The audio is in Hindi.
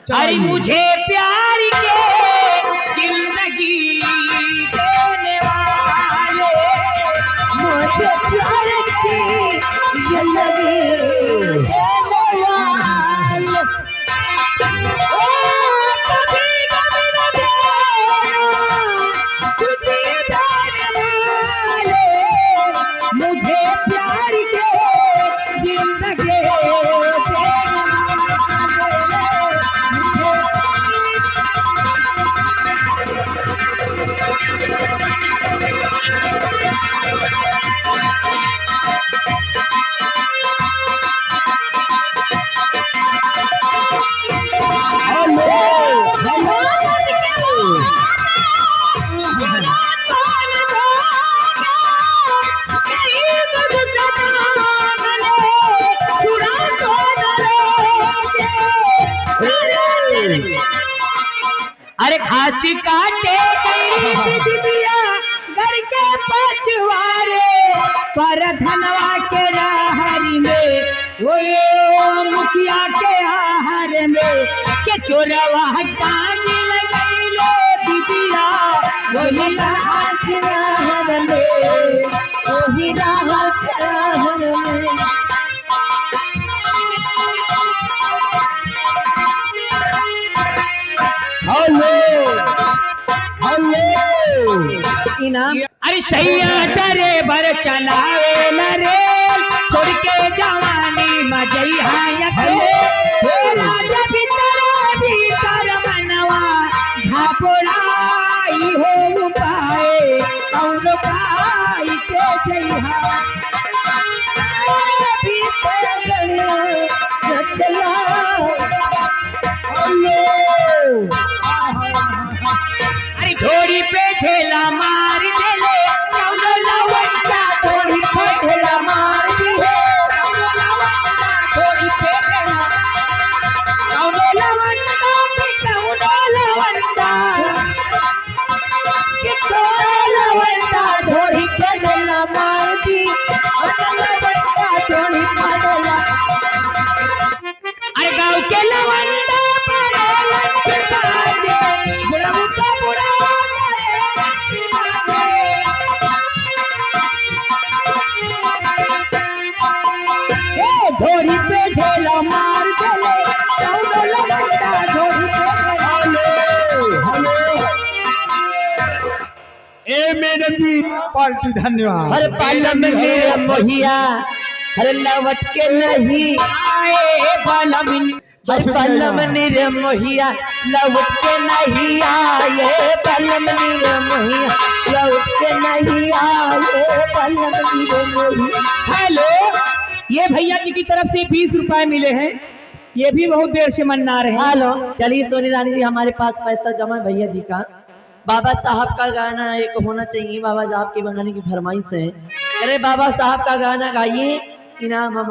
अरे मुझे प्यार के जिंदगी देने वाले, मुझे प्यार की जिंदगी देने वाले, ओ कभी कभी न देना तुझे देने वाले, मुझे प्यार के जिंदगी देने वाले, अरे घास काटे गई बिटिया घर के पछवारे, पर धनवा के राहरी में वो मुखिया के आहार में के चोरवा हटा मिल गई ले बिटिया, वही राहत राहर में, वही राहत राहर में। इनाम अरे सैया डरे भर चलावे न रे, छोड़ के जवानी मजैया राजा भीतर मनवा घापोड़ाई हो पाए कौन पाई के जइहा, अरे घोड़ी पे ठेला मार देले कौनो लवंडा, घोड़ी पे ठेला मार दिए घोड़ी पे ठेला, कौनो लवंडा कौनो लवंडा कि कौनो लवंडा घोड़ी पे ठेला मार दी, लवंडा घोड़ी पे ठेला, अरे गाँव के लवंडा पड़े लंचबाजे, बुढ़ऊ का बुढ़ा घोड़ी पे ढेला मार चले कौनो लवंडा घोड़ी पे ए मैडम जी पार्टी धन्यवाद। हर पालम मेरे मोहिया हर लवट के नहीं आए बालम, हर पालम मेरे मोहिया लवट के नहीं आए, पालम मेरे मोहिया लवट के नहीं आए, पालम मेरे मोहिया। हेलो, ये भैया जी की तरफ से 20 रुपए मिले हैं, ये भी बहुत देर से मना रहे हैं। हेलो, चलिए सोनी रानी जी हमारे पास पैसा जमा है भैया जी का, बाबा साहब का गाना एक होना चाहिए, बाबा साहब के बनाने की फरमाइश है। अरे बाबा साहब का गाना गाइए, इनाम हम